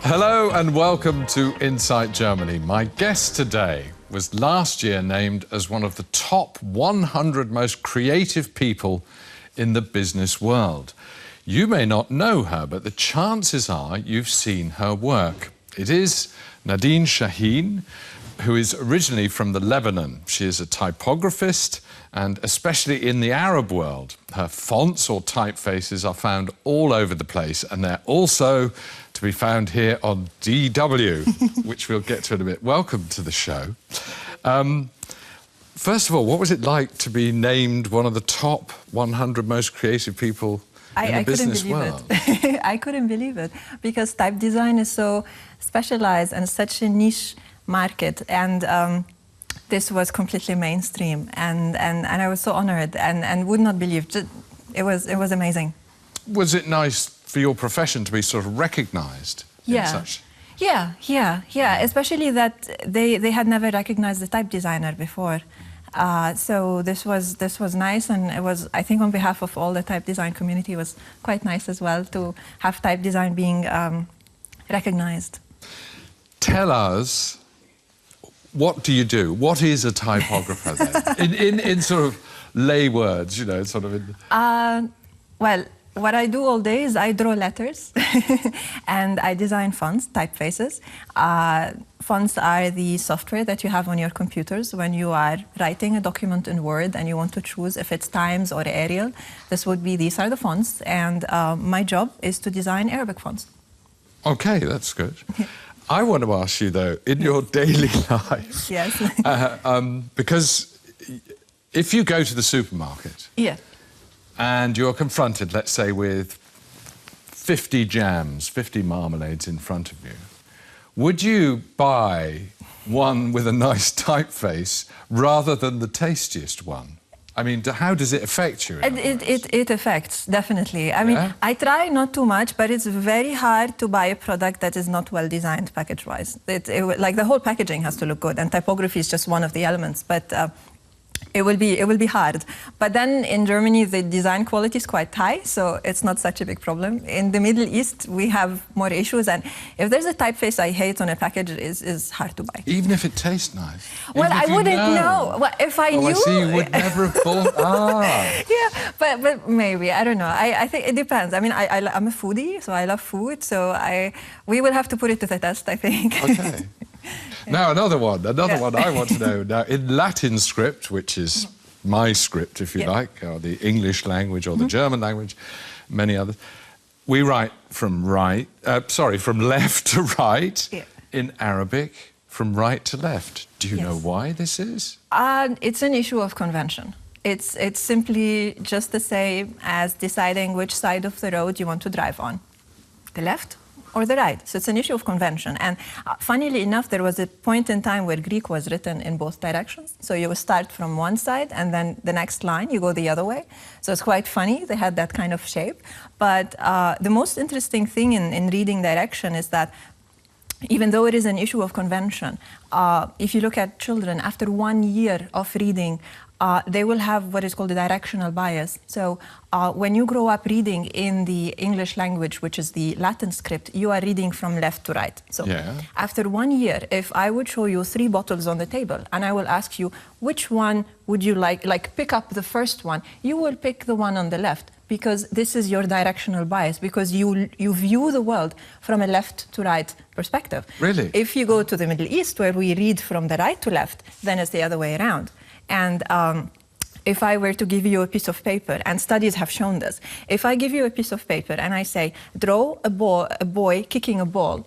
Hello and welcome to Insight Germany. My guest today was last year named as one of the top 100 most creative people in the business world. You may not know her, but the chances are you've seen her work. It is Nadine Chahine, who is originally from the Lebanon. She is a typographist, and especially in the Arab world, her fonts or typefaces are found all over the place, and they're also to be found here on DW, which we'll get to in a bit. Welcome to the show. First of all, what was it like to be named one of the top 100 most creative people in the business world? I couldn't believe it, because type design is so specialized and such a niche market, and this was completely mainstream, and I was so honored and would not believe. It was amazing. Was it nice for your profession to be sort of recognized in such? Yeah. Especially that they had never recognized the type designer before. So this was nice, and it was, I think, on behalf of all the type design community, it was quite nice as well to have type design being recognized. Tell us, what do you do? What is a typographer then? in sort of lay words, you know, sort of in... Well, what I do all day is I draw letters and I design fonts, typefaces. Fonts are the software that you have on your computers when you are writing a document in Word and you want to choose if it's Times or Arial. These are the fonts, and my job is to design Arabic fonts. Okay, that's good. I want to ask you, though, in your daily life... Yes. Because if you go to the supermarket... Yeah. And you're confronted, let's say, with 50 jams, 50 marmalades in front of you, would you buy one with a nice typeface rather than the tastiest one? I mean, how does it affect you? It affects, definitely. I mean, I try not too much, but it's very hard to buy a product that is not well designed package-wise. Like, the whole packaging has to look good, and typography is just one of the elements, but it will be hard. But then in Germany, the design quality is quite high, so it's not such a big problem. In the Middle East, we have more issues, and if there's a typeface I hate on a package, it's hard to buy. Even if it tastes nice? Well, I wouldn't know. Well, if I knew... I see, you would never have bought... Yeah, but maybe, I don't know. I think it depends. I mean, I'm a foodie, so I love food, so we will have to put it to the test, I think. Okay. Now, another one I want to know. Now, in Latin script, which is my script, if you like, or the English language or the German language, many others, we write from left to right. Yeah. In Arabic, from right to left. Do you know why this is? It's an issue of convention. It's simply just the same as deciding which side of the road you want to drive on, the left or the right. So it's an issue of convention. And funnily enough, there was a point in time where Greek was written in both directions. So you would start from one side, and then the next line, you go the other way. So it's quite funny. They had that kind of shape. But the most interesting thing in reading direction is that even though it is an issue of convention, if you look at children, after 1 year of reading, they will have what is called a directional bias. So when you grow up reading in the English language, which is the Latin script, you are reading from left to right. So after 1 year, if I would show you 3 bottles on the table and I will ask you, which one would you like pick up the first one, you will pick the one on the left, because this is your directional bias, because you view the world from a left to right perspective. Really? If you go to the Middle East, where we read from the right to left, then it's the other way around. And if I were to give you a piece of paper, and studies have shown this, if I give you a piece of paper and I say, draw a boy kicking a ball,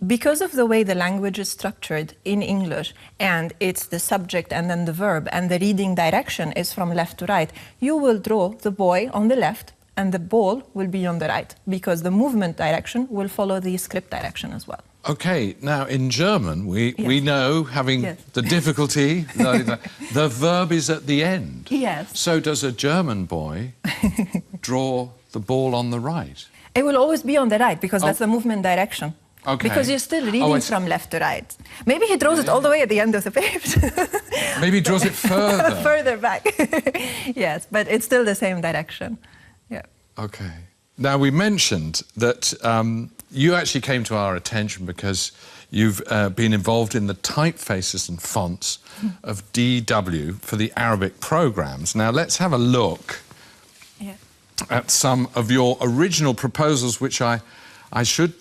because of the way the language is structured in English, and it's the subject and then the verb, and the reading direction is from left to right, you will draw the boy on the left and the ball will be on the right, because the movement direction will follow the script direction as well. Okay, now in German, we know, having the difficulty, the verb is at the end. Yes. So does a German boy draw the ball on the right? It will always be on the right, because that's the movement direction. Okay. Because you're still reading from left to right. Maybe he draws it all the way at the end of the page. Maybe he draws it further. Further back. Yes, but it's still the same direction. Yeah. Okay. Now, we mentioned that you actually came to our attention because you've been involved in the typefaces and fonts of DW for the Arabic programs. Now, let's have a look at some of your original proposals, which I should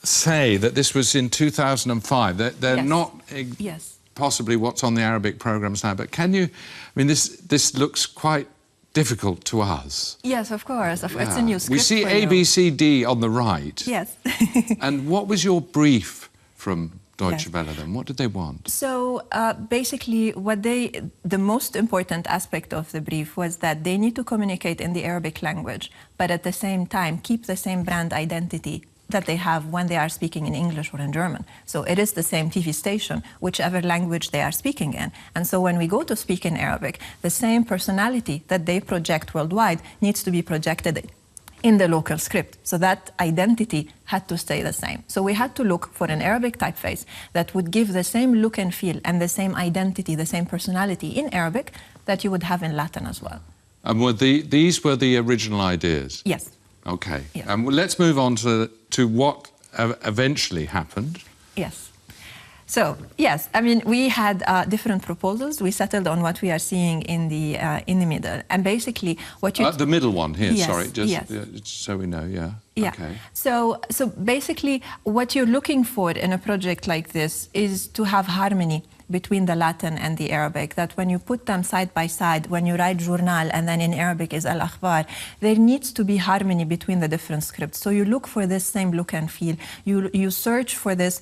say that this was in 2005. They're not possibly what's on the Arabic programs now, but can you... I mean, this looks quite difficult to us. Yes, of course. It's a new script. We see A, B, C, D on the right. Yes. And what was your brief from Deutsche Welle then? What did they want? So basically the most important aspect of the brief was that they need to communicate in the Arabic language, but at the same time keep the same brand identity that they have when they are speaking in English or in German. So it is the same TV station, whichever language they are speaking in. And so when we go to speak in Arabic, the same personality that they project worldwide needs to be projected in the local script. So that identity had to stay the same. So we had to look for an Arabic typeface that would give the same look and feel and the same identity, the same personality in Arabic that you would have in Latin as well. And these were the original ideas? Yes. Okay. Yeah. Well, let's move on to what eventually happened. Yes. So, yes, I mean, we had different proposals. We settled on what we are seeing in the middle. And basically, what you... the middle one here, yes, sorry, just so we know, Yeah. Okay. So basically, what you're looking for in a project like this is to have harmony between the Latin and the Arabic, that when you put them side by side, when you write journal and then in Arabic is al-akhbar, there needs to be harmony between the different scripts. So you look for this same look and feel. You search for this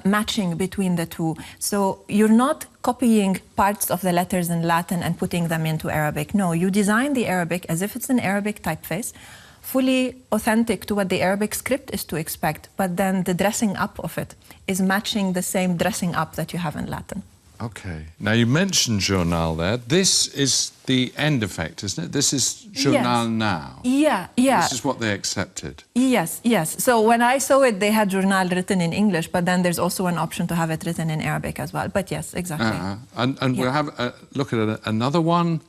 matching between the two. So you're not copying parts of the letters in Latin and putting them into Arabic. No, you design the Arabic as if it's an Arabic typeface, fully authentic to what the Arabic script is to expect, but then the dressing up of it is matching the same dressing up that you have in Latin. Okay. Now, you mentioned journal there. This is the end effect, isn't it? This is journal now. Yeah, yeah. This is what they accepted. Yes, yes. So when I saw it, they had journal written in English, but then there's also an option to have it written in Arabic as well. But yes, exactly. And we'll have a look at another one.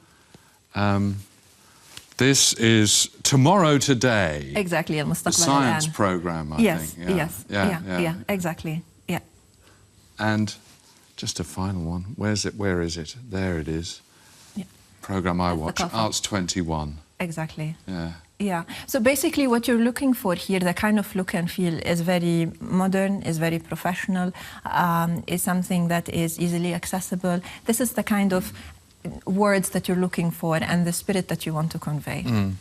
This is Tomorrow Today. Exactly, the science program, I think. Yeah, exactly. Yeah. And just a final one. Where is it? There it is. Yeah. Program I watch. Arts 21. Exactly. Yeah. Yeah. So basically what you're looking for here, the kind of look and feel is very modern, is very professional, is something that is easily accessible. This is the kind of words that you're looking for and the spirit that you want to convey. Mm.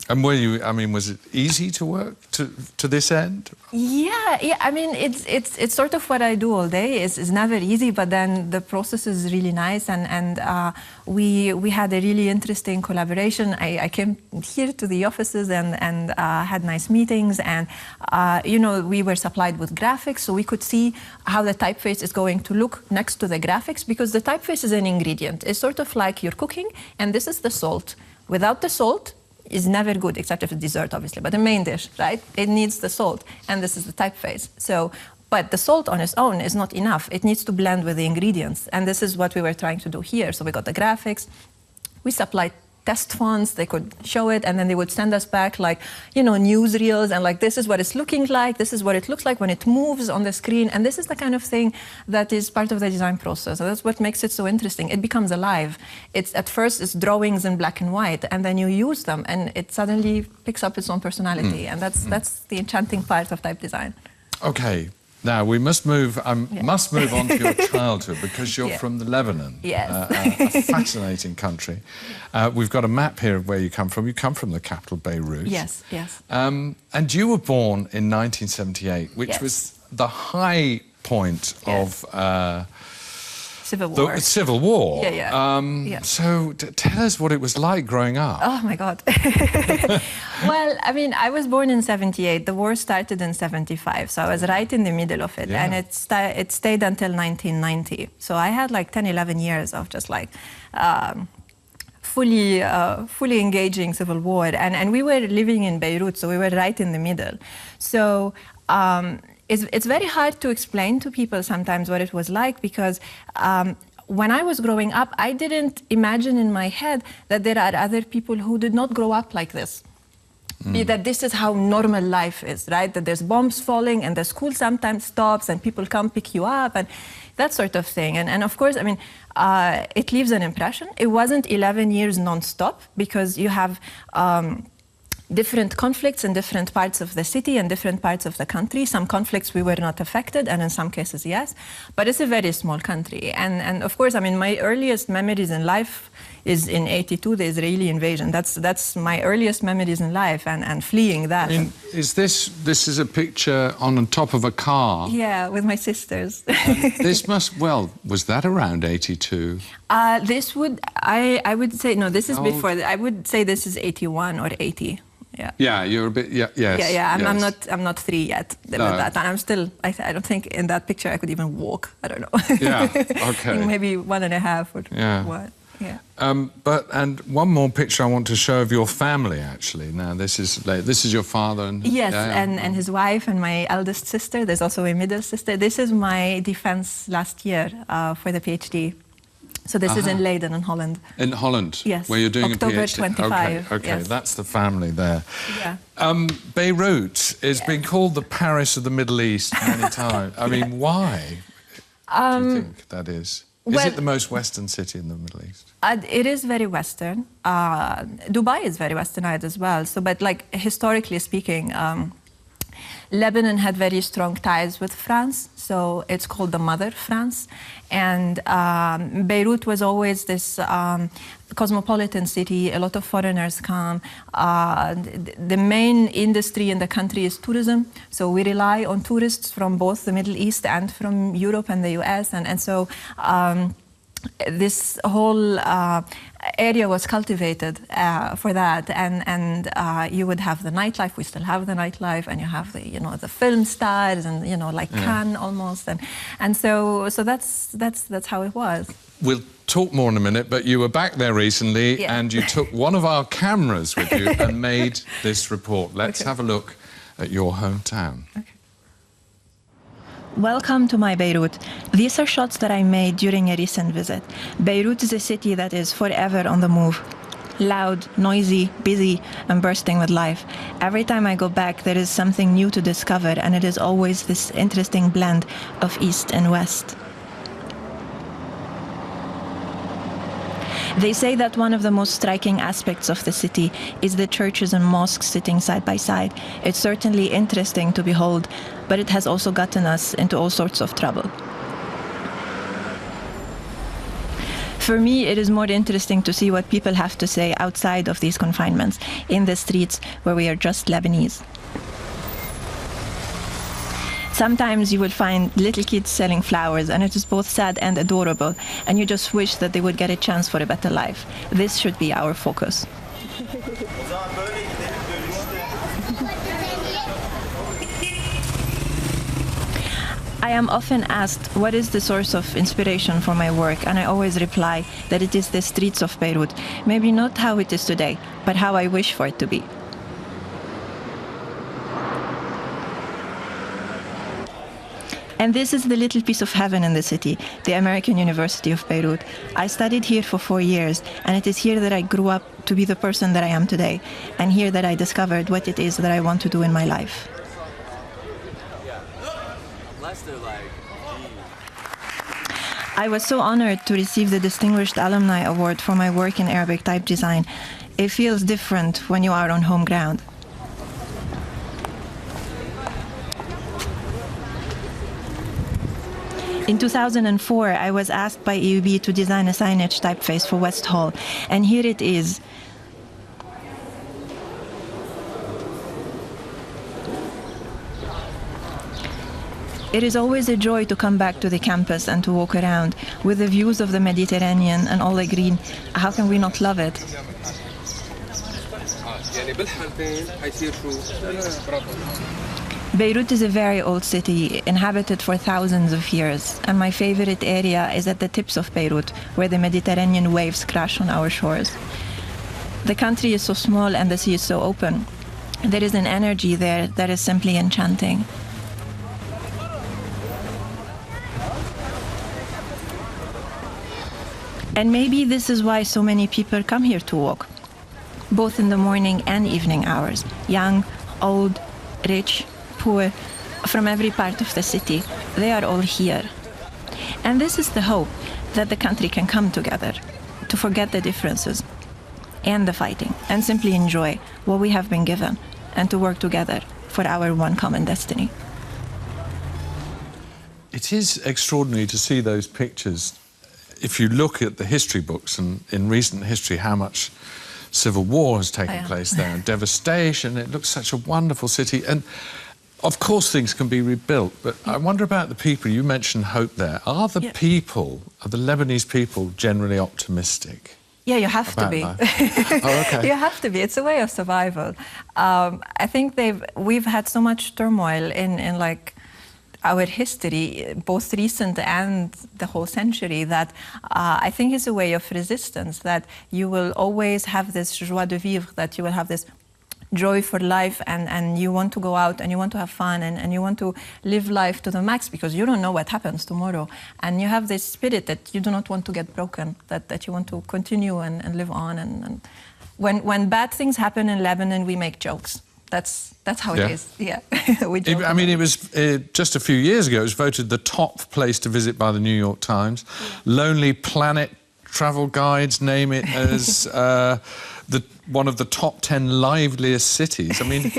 And was it easy to work to this end? Yeah. I mean, it's sort of what I do all day. It's never easy, but then the process is really nice, and we had a really interesting collaboration. I came here to the offices and had nice meetings, and we were supplied with graphics, so we could see how the typeface is going to look next to the graphics, because the typeface is an ingredient. It's sort of like you're cooking, and this is the salt. Without the salt, is never good, except if it's dessert, obviously, but the main dish, right? It needs the salt, and this is the typeface. So, but the salt on its own is not enough. It needs to blend with the ingredients, and this is what we were trying to do here. So we got the graphics, we supplied test fonts, they could show it, and then they would send us back newsreels, and this is what it's looking like, this is what it looks like when it moves on the screen, and this is the kind of thing that is part of the design process. And that's what makes it so interesting. It becomes alive. At first it's drawings in black and white, and then you use them, and it suddenly picks up its own personality, and that's the enchanting part of type design. Okay. Now, we must move on to your childhood, because you're from the Lebanon, a fascinating country. We've got a map here of where you come from. You come from the capital, Beirut. Yes, yes. And you were born in 1978, which was the high point of... Civil War. The Civil War. Yeah. So tell us what it was like growing up. Oh, my God. Well, I mean, I was born in 78. The war started in 75, so I was right in the middle of it. Yeah. And it stayed until 1990. So I had 10, 11 years of just fully engaging Civil War. And we were living in Beirut, so we were right in the middle. So... It's very hard to explain to people sometimes what it was like, because when I was growing up, I didn't imagine in my head that there are other people who did not grow up like this. That this is how normal life is, right? That there's bombs falling and the school sometimes stops and people come pick you up and that sort of thing. And of course, I mean, it leaves an impression. It wasn't 11 years non-stop because you have different conflicts in different parts of the city and different parts of the country. Some conflicts we were not affected, and in some cases, yes. But it's a very small country. And of course, I mean, my earliest memories in life is in '82, the Israeli invasion. That's my earliest memories in life, and fleeing that. I mean, this is a picture on top of a car? Yeah, with my sisters. This must, well, was that around '82? This would, I would say, no, this is before. I would say this is '81 or '80. Yeah. Yeah, you're a bit. Yeah. Yes. Yeah. Yes. I'm not 3 yet. No. That, and I'm still. I don't think in that picture I could even walk. I don't know. Yeah. Okay. Maybe 1.5 or what. Yeah. And one more picture I want to show of your family. Actually, now this is your father and yes, and his wife and my eldest sister. There's also a middle sister. This is my defense last year for the PhD. So this is in Leiden, in Holland. In Holland? Yes. Where you're doing October a PhD? 25. Okay, yes. That's the family there. Yeah. Beirut has been called the Paris of the Middle East many times. I mean, why do you think that is? Is it the most Western city in the Middle East? It is very Western. Dubai is very Westernized as well. So, but like historically speaking, Lebanon had very strong ties with France, so it's called the Mother France. And Beirut was always this cosmopolitan city. A lot of foreigners come. The main industry in the country is tourism, so we rely on tourists from both the Middle East and from Europe and the US. And so this whole area was cultivated for that, and you would have the nightlife. We still have the nightlife, and you have the the film stars, and like Cannes almost, and so that's how it was. We'll talk more in a minute, but you were back there recently, and you took one of our cameras with you and made this report. Let's have a look at your hometown. Okay. Welcome to my Beirut. These are shots that I made during a recent visit. Beirut is a city that is forever on the move. Loud, noisy, busy, and bursting with life. Every time I go back, there is something new to discover, and it is always this interesting blend of East and West. They say that one of the most striking aspects of the city is the churches and mosques sitting side by side. It's certainly interesting to behold, but it has also gotten us into all sorts of trouble. For me, it is more interesting to see what people have to say outside of these confinements, in the streets where we are just Lebanese. Sometimes you will find little kids selling flowers, and it is both sad and adorable, and you just wish that they would get a chance for a better life. This should be our focus. I am often asked what is the source of inspiration for my work, and I always reply that it is the streets of Beirut. Maybe not how it is today, but how I wish for it to be. And this is the little piece of heaven in the city, the American University of Beirut. I studied here for 4 years, and it is here that I grew up to be the person that I am today, and here that I discovered what it is that I want to do in my life. I was so honored to receive the Distinguished Alumni Award for my work in Arabic type design. It feels different when you are on home ground. In 2004, I was asked by EUB to design a signage typeface for West Hall, and here it is. It is always a joy to come back to the campus and to walk around with the views of the Mediterranean and all the green. How can we not love it? Beirut is a very old city, inhabited for thousands of years, and my favorite area is at the tips of Beirut, where the Mediterranean waves crash on our shores. The country is so small and the sea is so open. There is an energy there that is simply enchanting. And maybe this is why so many people come here to walk. both in the morning and evening hours. Young, old, rich, poor, from every part of the city, they are all here. And this is the hope, that the country can come together, to forget the differences and the fighting, and simply enjoy what we have been given, and to work together for our one common destiny. It is extraordinary to see those pictures. If you look at the history books and in recent history how much civil war has taken place there and devastation, it looks such a wonderful city. And of course things can be rebuilt, but I wonder about the people. You mentioned hope there. Are the people, are the Lebanese people generally optimistic? Yeah, you have to be. Oh, okay. You have to be. It's a way of survival. I think we've had so much turmoil in like our history, both recent and the whole century, that I think is a way of resistance, that you will always have this joie de vivre, that you will have this joy for life, and you want to go out and you want to have fun and you want to live life to the max because you don't know what happens tomorrow. And you have this spirit that you do not want to get broken, that you want to continue and live on. And when bad things happen in Lebanon, we make jokes. That's how it is. Yeah. I mean, it was just a few years ago, it was voted the top place to visit by the New York Times. Yeah. Lonely Planet travel guides name it as one of the top 10 liveliest cities. I mean,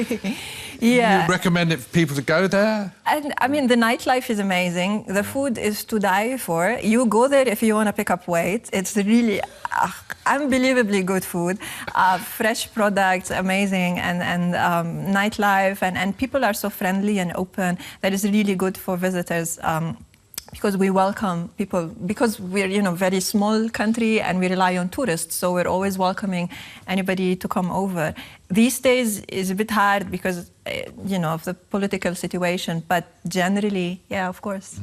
yeah. You recommend it for people to go there? And I mean, the nightlife is amazing. The food is to die for. You go there if you want to pick up weight. It's really unbelievably good food, fresh products, amazing, and nightlife, and people are so friendly and open. That is really good for visitors. Because we welcome people, because we're very small country and we rely on tourists, so we're always welcoming anybody to come over. These days is a bit hard because of the political situation, but generally, yeah, of course.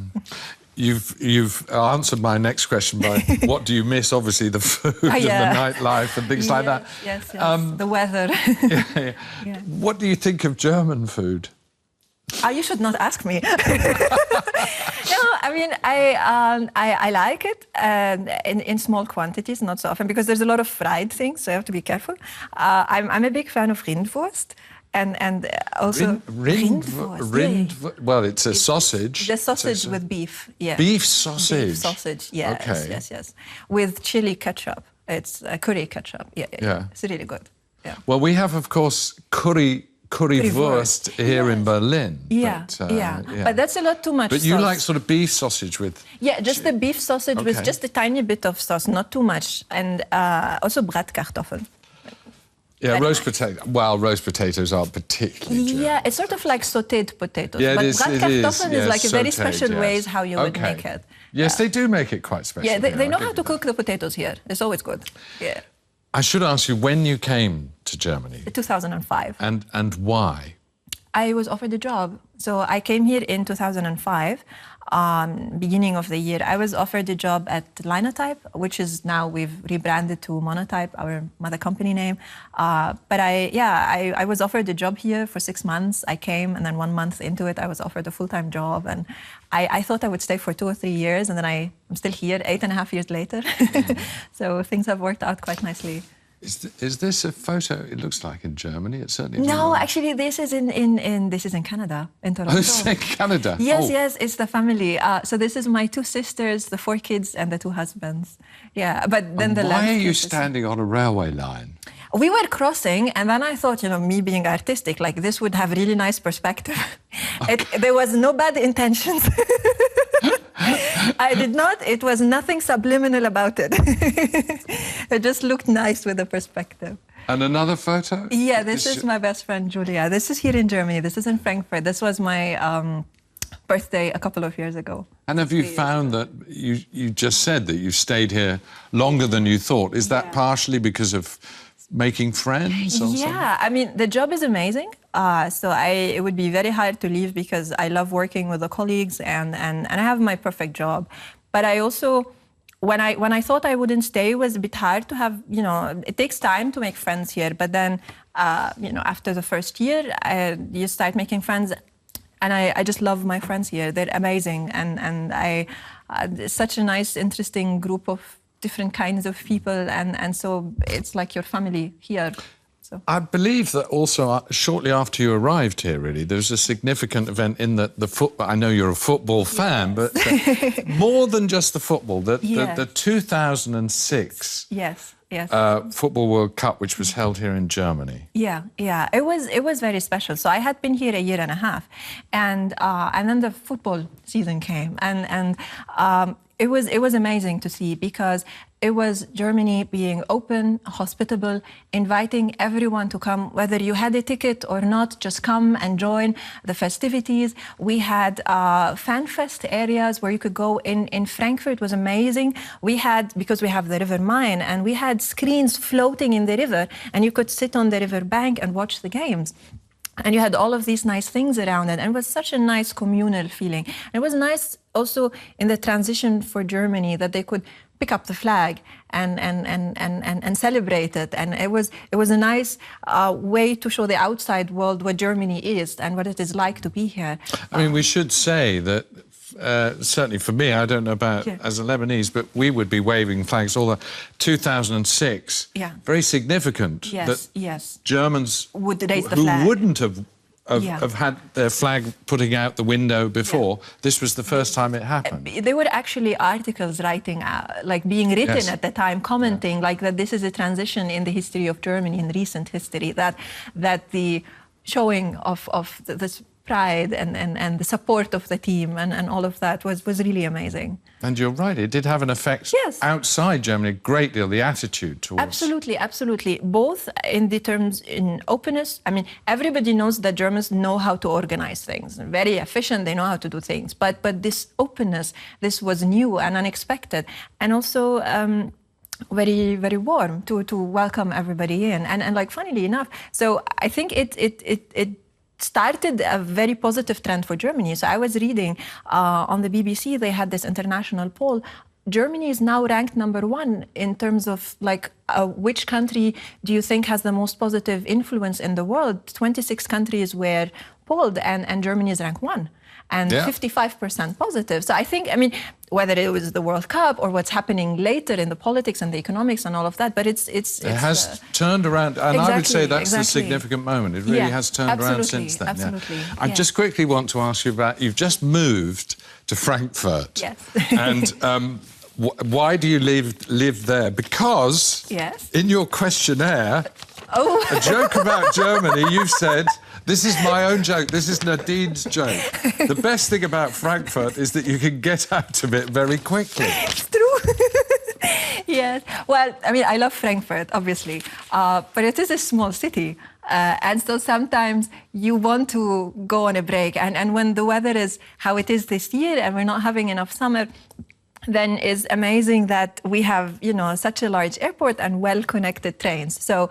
You've answered my next question by what do you miss? Obviously, the food and the nightlife and things like that. Yes, the weather. Yeah. What do you think of German food? You should not ask me. No, I mean, I like it in small quantities, not so often, because there's a lot of fried things, so you have to be careful. I'm a big fan of Rindwurst. And also Rindwurst. Well, it's a sausage. The sausage with beef, yeah. Beef sausage. Beef sausage, yes, okay. yes. With chili ketchup. It's curry ketchup. Yeah. It's really good. Yeah. Well, we have, of course, currywurst here in Berlin. Yeah, but that's a lot too much. But you like sort of beef sausage with... Yeah, just the beef sausage with just a tiny bit of sauce, not too much, and also Bratkartoffeln. Yeah, roast potato. Well, roast potatoes are particularly German. Yeah, it's sort of like sautéed potatoes. Yeah, but Bratkartoffeln is like a very special ways how you would make it. Yes, they do make it quite special. Yeah, they know how to cook the potatoes here. It's always good. Yeah. I should ask you when you came to Germany. 2005. And why? I was offered a job. So I came here in 2005, beginning of the year. I was offered a job at Linotype, which is now we've rebranded to Monotype, our mother company name. But I was offered a job here for 6 months. I came, and then 1 month into it, I was offered a full-time job. And I thought I would stay for 2 or 3 years, and then I'm still here 8.5 years later. So things have worked out quite nicely. Is this a photo? It looks like in Germany. It certainly. No, actually, this is in Canada, in Toronto. Oh, it's in Canada. Yes, it's the family. So this is my 2 sisters, the 4 kids, and the 2 husbands. Yeah, but then why are you standing on a railway line? We were crossing, and then I thought, me being artistic, like this would have really nice perspective. Okay. There was no bad intentions. I did not. It was nothing subliminal about it. It just looked nice with the perspective. And another photo? Yeah, this is my best friend, Julia. This is here in Germany. This is in Frankfurt. This was my birthday a couple of years ago. And have you found that you just said that you stayed here longer than you thought? Is that partially because of making friends? Or something? I mean, the job is amazing. So it would be very hard to leave because I love working with the colleagues and I have my perfect job. But I also, when I thought I wouldn't stay, it was a bit hard to have, it takes time to make friends here. But then, after the first year, you start making friends. And I just love my friends here. They're amazing. And it's such a nice, interesting group of different kinds of people. And so it's like your family here. So. I believe that also shortly after you arrived here, really, there was a significant event in the football. I know you're a football fan, but more than just the football, the 2006 yes. Football World Cup, which was held here in Germany. Yeah, it was very special. So I had been here a year and a half, and then the football season came, and it was amazing to see, because it was Germany being open, hospitable, inviting everyone to come, whether you had a ticket or not, just come and join the festivities. We had fan fest areas where you could go in Frankfurt. It was amazing. We had, because we have the River Main, and we had screens floating in the river, and you could sit on the river bank and watch the games. And you had all of these nice things around it, and it was such a nice communal feeling. And it was nice also in the transition for Germany that they could pick up the flag and celebrate it. And it was a nice way to show the outside world what Germany is and what it is like to be here. I mean, we should say that certainly for me, I don't know about as a Lebanese, but we would be waving flags all the 2006. Yeah. Very significant that Germans would raise the who flag. Wouldn't have had their flag putting out the window before. This was the first time it happened. There were actually articles writing, like being written at the time, commenting like that this is a transition in the history of Germany, in recent history, that the showing of this pride and the support of the team and all of that was really amazing. And you're right, it did have an effect outside Germany, a great deal, the attitude towards... Absolutely. Both in the terms in openness. I mean, everybody knows that Germans know how to organize things. Very efficient, they know how to do things. But this openness, this was new and unexpected. And also... very, very warm to welcome everybody in. And like, funnily enough, so I think it started a very positive trend for Germany. So I was reading on the BBC, they had this international poll. Germany is now ranked #1 in terms of like which country do you think has the most positive influence in the world? 26 countries were polled, and Germany is ranked 1. And 55% positive. So I think, I mean, whether it was the World Cup or what's happening later in the politics and the economics and all of that, but it has turned around, and I would say that's the significant moment. It really has turned around since then. Absolutely. I just quickly want to ask you about, you've just moved to Frankfurt. Yes. And why do you live there? Because in your questionnaire, a joke about Germany, you've said, this is my own joke, this is Nadine's joke. The best thing about Frankfurt is that you can get out of it very quickly. It's true. Yes. Well, I mean, I love Frankfurt, obviously, but it is a small city. And so sometimes you want to go on a break. And when the weather is how it is this year and we're not having enough summer, then it's amazing that we have, you know, such a large airport and well-connected trains. So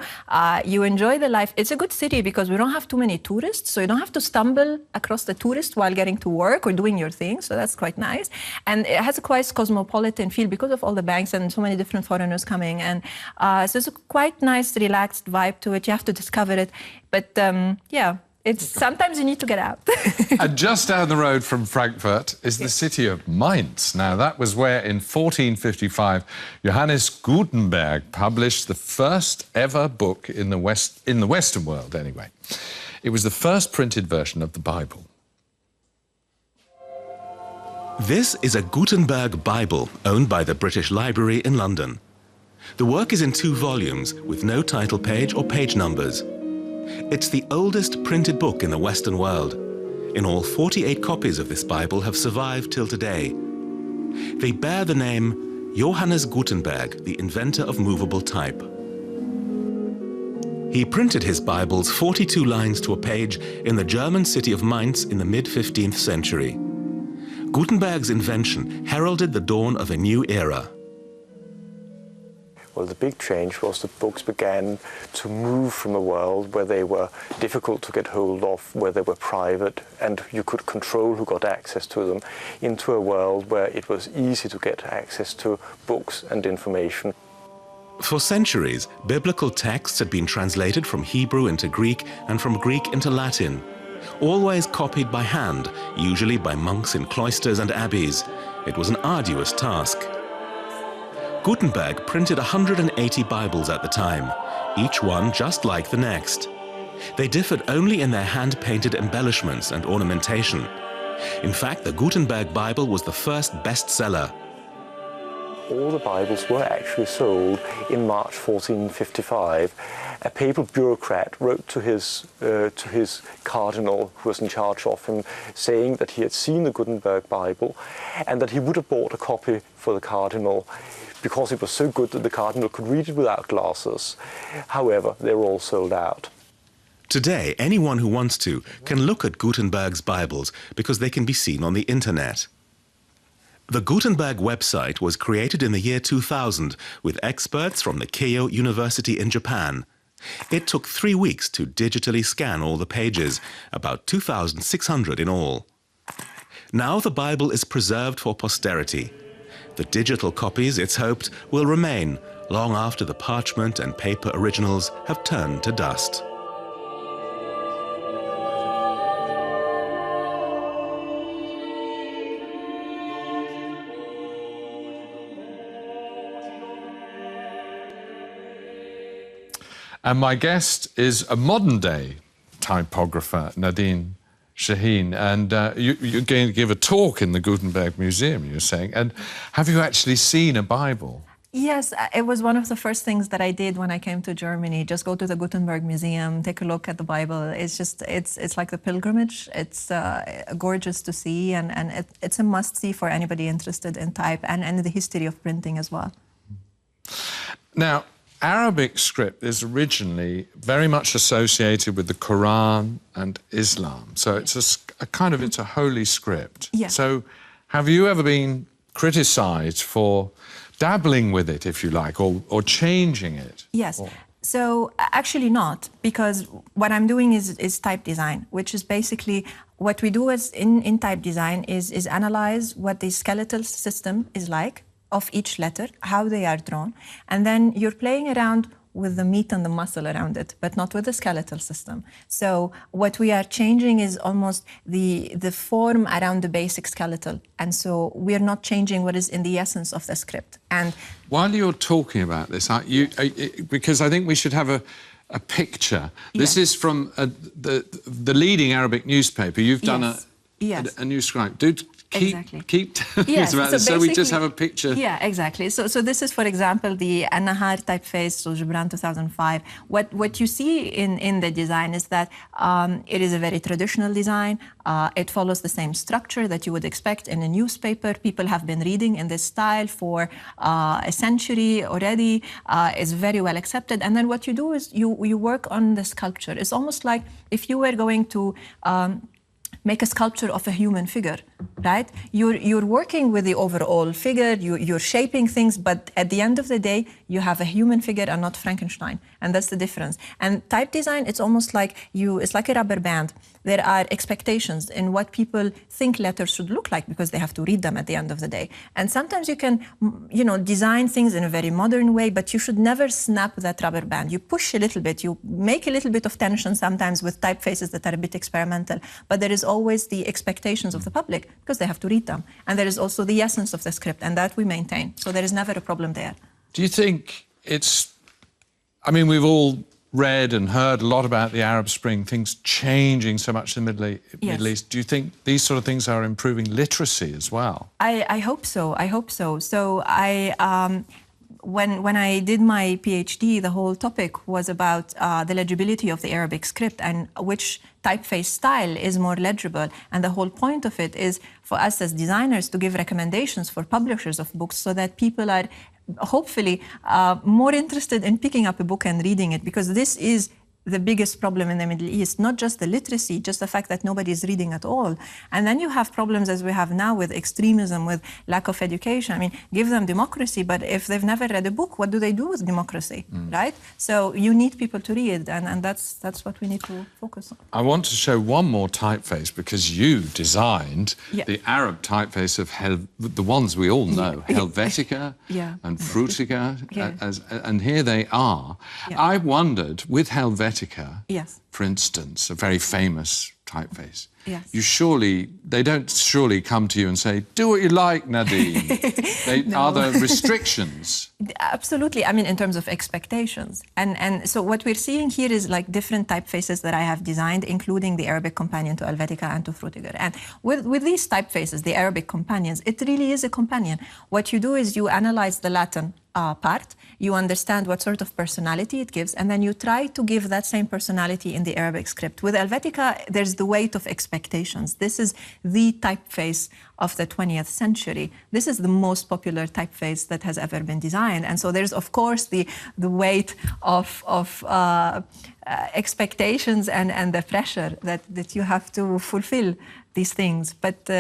you enjoy the life. It's a good city because we don't have too many tourists, so you don't have to stumble across the tourists while getting to work or doing your thing, so that's quite nice. And it has a quite cosmopolitan feel because of all the banks and so many different foreigners coming. And so it's a quite nice, relaxed vibe to it. You have to discover it. But sometimes you need to get out. And just down the road from Frankfurt is the city of Mainz. Now, that was where, in 1455, Johannes Gutenberg published the first ever book in the Western world, anyway. It was the first printed version of the Bible. This is a Gutenberg Bible owned by the British Library in London. The work is in 2 volumes with no title page or page numbers. It's the oldest printed book in the Western world. In all, 48 copies of this Bible have survived till today. They bear the name Johannes Gutenberg, the inventor of movable type. He printed his Bibles 42 lines to a page in the German city of Mainz in the mid-15th century. Gutenberg's invention heralded the dawn of a new era. Well, the big change was that books began to move from a world where they were difficult to get hold of, where they were private, and you could control who got access to them, into a world where it was easy to get access to books and information. For centuries, biblical texts had been translated from Hebrew into Greek and from Greek into Latin, always copied by hand, usually by monks in cloisters and abbeys. It was an arduous task. Gutenberg printed 180 Bibles at the time. each one just like the next. They differed only in their hand-painted embellishments and ornamentation. In fact, the Gutenberg Bible was the first bestseller. All the Bibles were actually sold in March 1455. A papal bureaucrat wrote to his cardinal, who was in charge of him, saying that he had seen the Gutenberg Bible and that he would have bought a copy for the cardinal because it was so good that the cardinal could read it without glasses. However, they were all sold out. Today, anyone who wants to can look at Gutenberg's Bibles because they can be seen on the internet. The Gutenberg website was created in the year 2000 with experts from the Keio University in Japan. It took 3 weeks to digitally scan all the pages, about 2,600 in all. Now the Bible is preserved for posterity. The digital copies, it's hoped, will remain long after the parchment and paper originals have turned to dust. And my guest is a modern-day typographer, Nadine Chahine, and you're going to give a talk in the Gutenberg Museum, you're saying. And have you actually seen a Bible? Yes, it was one of the first things that I did when I came to Germany. Just go to the Gutenberg Museum, take a look at the Bible. It's like the pilgrimage. It's gorgeous to see, and it's a must-see for anybody interested in type and the history of printing as well. Now, Arabic script is originally very much associated with the Quran and Islam. So it's it's a holy script. Yeah. So have you ever been criticised for dabbling with it, if you like, or changing it? Yes. So actually not, because what I'm doing is type design, which is basically what we do as in type design is analyze what the skeletal system is like of each letter, how they are drawn, and then you're playing around with the meat and the muscle around it, but not with the skeletal system. So what we are changing is almost the form around the basic skeletal, and so we're not changing what is in the essence of the script. And while you're talking about this, because I think we should have a picture. This is from the leading Arabic newspaper. You've done a new scribe. Keep telling us about this, so we just have a picture. Yeah, exactly. So this is, for example, the An-Nahar typeface, so Gibran 2005. What you see in the design is that it is a very traditional design. It follows the same structure that you would expect in a newspaper. People have been reading in this style for a century already. It's very well accepted. And then what you do is you work on the sculpture. It's almost like if you were going to make a sculpture of a human figure, right? You're working with the overall figure, you're shaping things, but at the end of the day, you have a human figure and not Frankenstein, and that's the difference. And type design, it's almost like it's like a rubber band. There are expectations in what people think letters should look like because they have to read them at the end of the day. And sometimes you can, design things in a very modern way, but you should never snap that rubber band. You push a little bit, you make a little bit of tension sometimes with typefaces that are a bit experimental, but there is always the expectations of the public because they have to read them. And there is also the essence of the script, and that we maintain. So there is never a problem there. Do you think we've all read and heard a lot about the Arab Spring, things changing so much in the Middle East. Do you think these sort of things are improving literacy as well? I hope so. I hope so. So when I did my PhD, the whole topic was about the legibility of the Arabic script and which typeface style is more legible. And the whole point of it is for us as designers to give recommendations for publishers of books so that people are hopefully more interested in picking up a book and reading it, because this is the biggest problem in the Middle East, not just the literacy, just the fact that nobody is reading at all. And then you have problems as we have now with extremism, with lack of education. I mean, give them democracy, but if they've never read a book, what do they do with democracy, right? So you need people to read, and that's what we need to focus on. I want to show one more typeface because you designed the Arab typeface of the ones we all know, Helvetica and Frutiger, and here they are. I wondered, with Helvetica, for instance, a very famous typeface. Yes. They don't surely come to you and say, do what you like, Nadine. Are there restrictions? Absolutely. I mean, in terms of expectations. And so what we're seeing here is like different typefaces that I have designed, including the Arabic companion to Helvetica and to Frutiger. And with these typefaces, the Arabic companions, it really is a companion. What you do is you analyze the Latin part, you understand what sort of personality it gives, and then you try to give that same personality in the Arabic script. With Helvetica, there's the weight of expectations. This is the typeface of the 20th century. This is the most popular typeface that has ever been designed. And so there's, of course, the weight of expectations and the pressure that you have to fulfill these things. But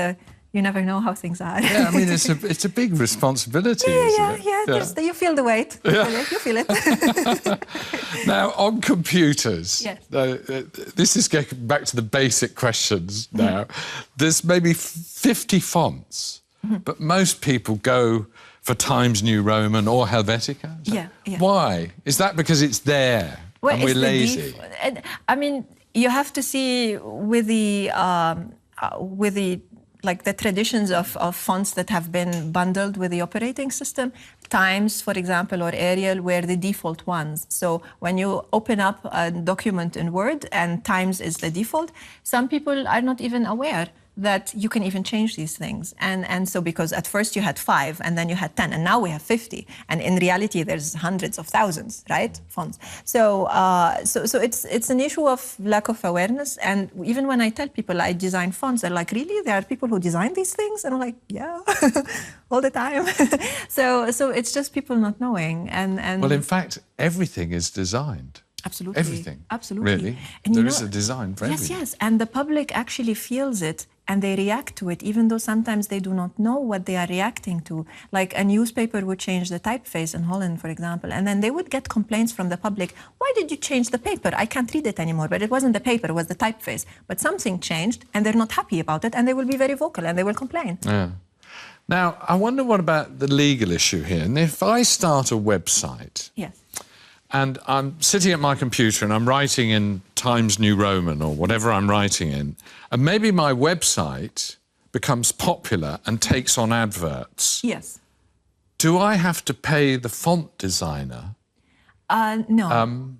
you never know how things are. Yeah, I mean, it's a big responsibility, isn't it? You feel the weight. Yeah. You feel it. Now, on computers, yes. This is getting back to the basic questions now. There's maybe 50 fonts, but most people go for Times New Roman or Helvetica. Yeah. Why? Is that because it's there and we're lazy? I mean, you have to see with the like the traditions of fonts that have been bundled with the operating system. Times, for example, or Arial were the default ones. So when you open up a document in Word and Times is the default, some people are not even aware that you can even change these things. And so because at first you had 5 and then you had 10 and now we have 50. And in reality, there's hundreds of thousands, right? Fonts. So it's an issue of lack of awareness. And even when I tell people I design fonts, they're like, really? There are people who design these things? And I'm like, yeah, all the time. So it's just people not knowing. And well, in fact, everything is designed. Absolutely. Everything. Absolutely. Really? And there is a design for everything. Yes. And the public actually feels it and they react to it, even though sometimes they do not know what they are reacting to. Like a newspaper would change the typeface in Holland, for example, and then they would get complaints from the public. Why did you change the paper? I can't read it anymore. But it wasn't the paper, it was the typeface. But something changed and they're not happy about it and they will be very vocal and they will complain. Yeah. Now, I wonder what about the legal issue here? And if I start a website... Yes. And I'm sitting at my computer and I'm writing in Times New Roman or whatever I'm writing in, and maybe my website becomes popular and takes on adverts. Yes. Do I have to pay the font designer? No.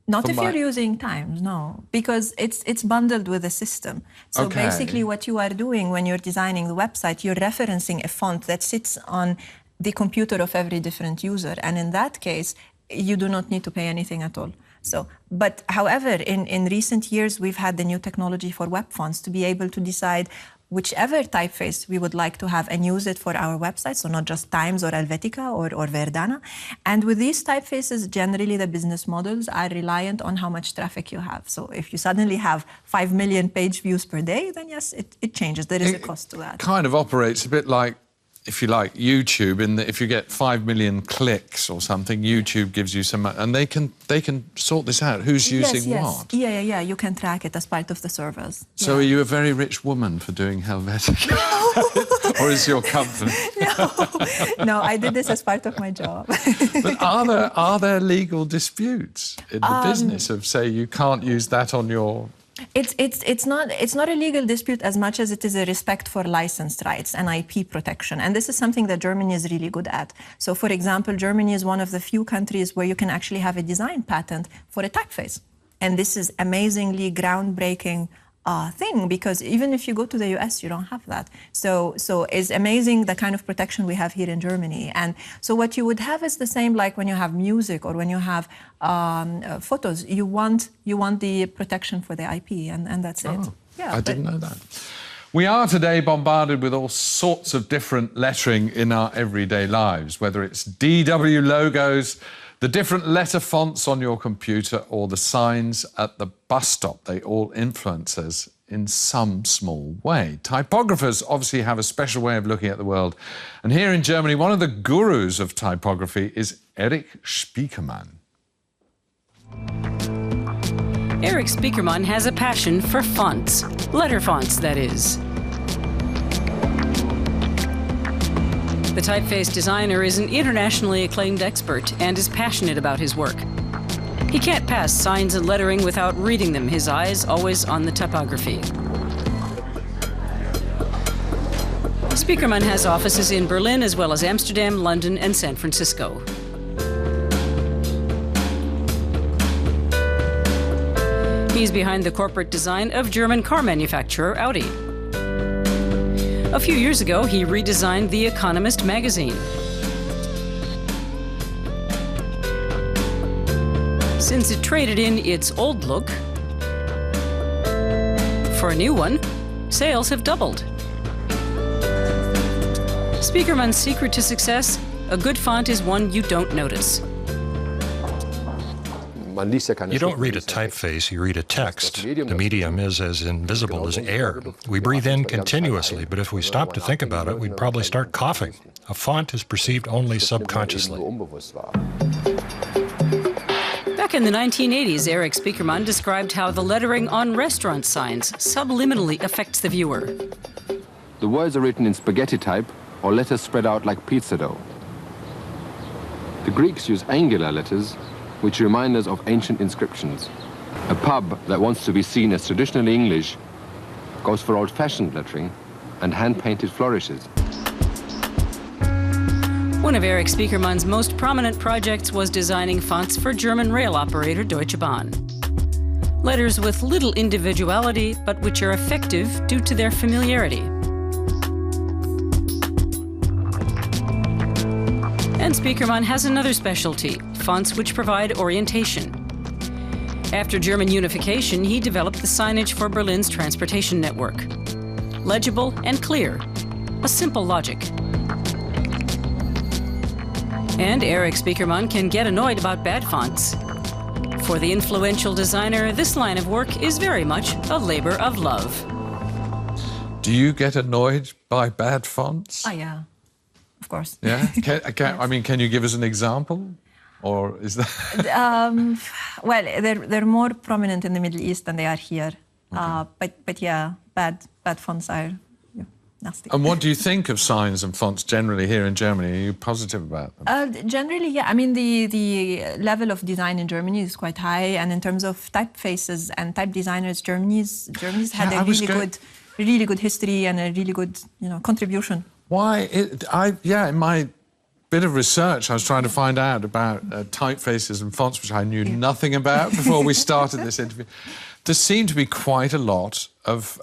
Not if you're using Times, no, because it's bundled with the system. So basically what you are doing when you're designing the website, you're referencing a font that sits on the computer of every different user. And in that case, you do not need to pay anything at all. So, but however, in recent years, we've had the new technology for web fonts to be able to decide whichever typeface we would like to have and use it for our website, so not just Times or Helvetica or Verdana. And with these typefaces, generally the business models are reliant on how much traffic you have. So if you suddenly have 5 million page views per day, then yes, it changes. There is a cost to that. It kind of operates a bit like, if you like, YouTube, in that if you get 5 million clicks or something, YouTube gives you some, and they can sort this out. Who's using what? Yeah. You can track it as part of the servers. So are you a very rich woman for doing Helvetica? No. Or is your company? No, I did this as part of my job. But are there legal disputes in the business of, say, you can't use that on your... It's not a legal dispute as much as it is a respect for licensed rights and IP protection. And this is something that Germany is really good at. So, for example, Germany is one of the few countries where you can actually have a design patent for a typeface. And this is amazingly groundbreaking thing, because even if you go to the US, you don't have that. So it's amazing the kind of protection we have here in Germany. And so what you would have is the same like when you have music or when you have photos. You want the protection for the IP, and that's it. Yeah, I didn't know that. We are today bombarded with all sorts of different lettering in our everyday lives, whether it's DW logos, the different letter fonts on your computer, or the signs at the bus stop. They all influence us in some small way. Typographers obviously have a special way of looking at the world. And here in Germany, one of the gurus of typography is Erik Spiekermann. Erik Spiekermann has a passion for fonts. Letter fonts, that is. The typeface designer is an internationally acclaimed expert and is passionate about his work. He can't pass signs and lettering without reading them, his eyes always on the typography. Spiekermann has offices in Berlin as well as Amsterdam, London, and San Francisco. He's behind the corporate design of German car manufacturer Audi. A few years ago, he redesigned The Economist magazine. Since it traded in its old look for a new one, sales have doubled. Spiekermann's secret to success: a good font is one you don't notice. You don't read a typeface, you read a text. The medium is as invisible as air. We breathe in continuously, but if we stop to think about it, we'd probably start coughing. A font is perceived only subconsciously. Back in the 1980s, Erik Spiekermann described how the lettering on restaurant signs subliminally affects the viewer. The words are written in spaghetti type or letters spread out like pizza dough. The Greeks use angular letters, which remind us of ancient inscriptions. A pub that wants to be seen as traditionally English goes for old-fashioned lettering and hand-painted flourishes. One of Erik Spiekermann's most prominent projects was designing fonts for German rail operator Deutsche Bahn. Letters with little individuality, but which are effective due to their familiarity. And Spiekermann has another specialty: fonts which provide orientation. After German unification, he developed the signage for Berlin's transportation network. Legible and clear, a simple logic. And Erik Spiekermann can get annoyed about bad fonts. For the influential designer, this line of work is very much a labor of love. Do you get annoyed by bad fonts? Oh, yeah. Of course. Yeah? I mean, can you give us an example? Or is that... Well, they're more prominent in the Middle East than they are here. Okay. But yeah, bad fonts are nasty. And what do you think of signs and fonts generally here in Germany? Are you positive about them? Generally, yeah. I mean, the level of design in Germany is quite high. And in terms of typefaces and type designers, Germany's had a really good history and a really good, contribution. Why? In my bit of research, I was trying to find out about typefaces and fonts, which I knew nothing about before we started this interview. There seem to be quite a lot of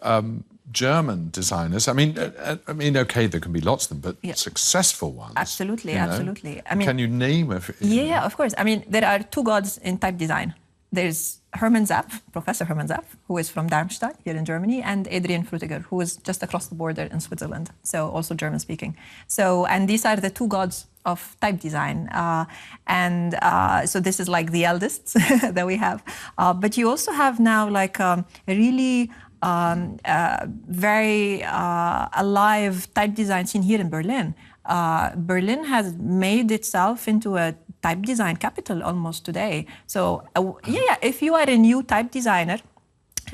German designers. I mean, okay, there can be lots of them, but successful ones. Absolutely, absolutely. I mean, can you name a few? Yeah, of course. I mean, there are two gods in type design. There's Hermann Zapf, Professor Hermann Zapf, who is from Darmstadt here in Germany, and Adrian Frutiger, who is just across the border in Switzerland, so also German-speaking. So, and these are the two gods of type design. So this is like the eldest that we have. But you also have now like a really very alive type design scene here in Berlin. Berlin has made itself into a type design capital almost today. So if you are a new type designer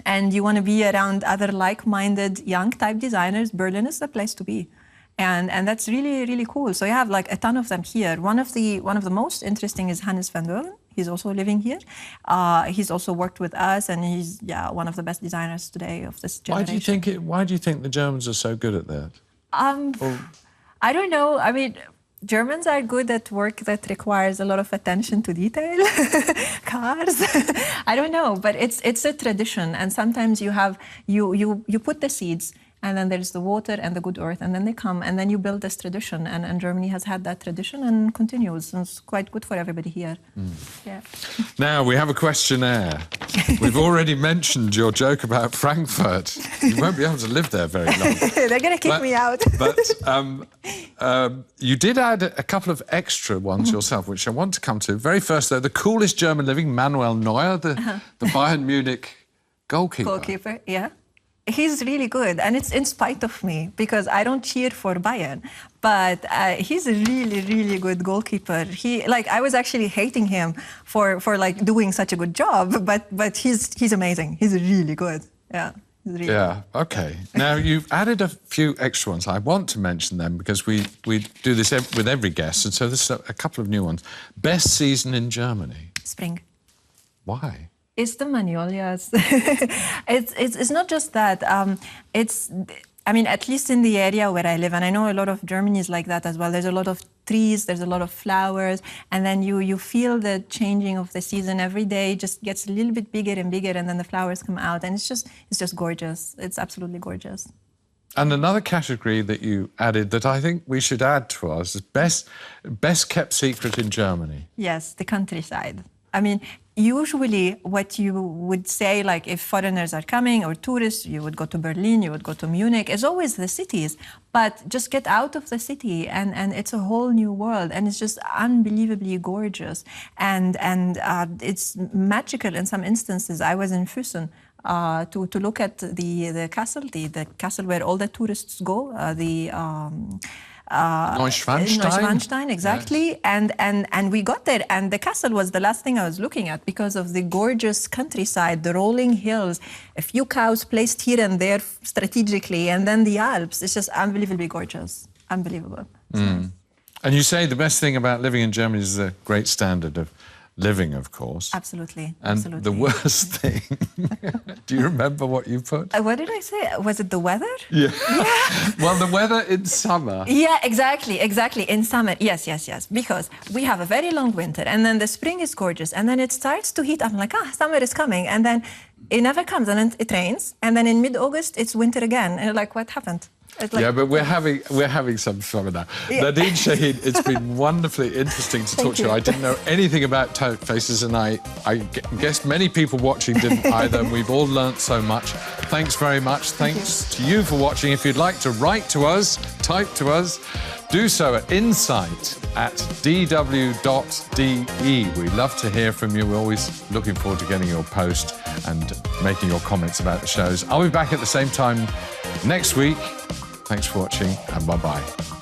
and you want to be around other like-minded young type designers, Berlin is the place to be. And that's really, really cool. So you have like a ton of them here. One of the most interesting is Hannes van Deuren. He's also living here. He's also worked with us, and he's one of the best designers today of this generation. Why do you think the Germans are so good at that? I don't know. I mean, Germans are good at work that requires a lot of attention to detail. Cars. I don't know, but it's a tradition, and sometimes you put the seeds, and then there's the water and the good earth, and then they come, and then you build this tradition, and Germany has had that tradition and continues, and it's quite good for everybody here. Yeah. Now, we have a questionnaire. We've already mentioned your joke about Frankfurt. You won't be able to live there very long. They're going to kick me out. But you did add a couple of extra ones yourself, which I want to come to. Very first, though, the coolest German living, Manuel Neuer, the Bayern Munich goalkeeper. Goalkeeper, yeah. He's really good, and it's in spite of me, because I don't cheer for Bayern, but he's a really, really good goalkeeper. I was actually hating him for like doing such a good job, but he's amazing. He's really good. Yeah. Really good. Okay. Now, you've added a few extra ones. I want to mention them because we do this with every guest, and so there's a couple of new ones. Best season in Germany? Spring. Why? It's the magnolias. It's not just that. I mean, at least in the area where I live, and I know a lot of Germany is like that as well. There's a lot of trees, there's a lot of flowers, and then you feel the changing of the season every day. Just gets a little bit bigger and bigger, and then the flowers come out, and it's just gorgeous. It's absolutely gorgeous. And another category that you added that I think we should add to ours is best kept secret in Germany. Yes, the countryside. I mean, usually what you would say, like if foreigners are coming or tourists, you would go to Berlin, you would go to Munich. It's always the cities, but just get out of the city and it's a whole new world, and it's just unbelievably gorgeous. And it's magical in some instances. I was in Füssen to look at the castle, the castle where all the tourists go, Neuschwanstein, exactly. Yes. And we got there, and the castle was the last thing I was looking at because of the gorgeous countryside, the rolling hills, a few cows placed here and there strategically, and then the Alps. It's just unbelievably gorgeous. Unbelievable. And you say the best thing about living in Germany is the great standard of living, of course. Absolutely. And absolutely. the worst thing, do you remember what you put? What did I say? Was it the weather? Yeah. Well, the weather in summer. Yeah, exactly. In summer, yes. Because we have a very long winter, and then the spring is gorgeous, and then it starts to heat up. I'm like, summer is coming, and then it never comes, and then it rains, and then in mid-August it's winter again, and you're like, what happened? Like, yeah, but we're having some fun with that. Yeah. Nadine Chahine, it's been wonderfully interesting to talk to you. I didn't know anything about typefaces, and I guess many people watching didn't either, and we've all learnt so much. Thanks very much. Thanks to you for watching. If you'd like to write to us, type to us, do so at insight@dw.de. We love to hear from you. We're always looking forward to getting your post and making your comments about the shows. I'll be back at the same time next week. Thanks for watching, and bye-bye.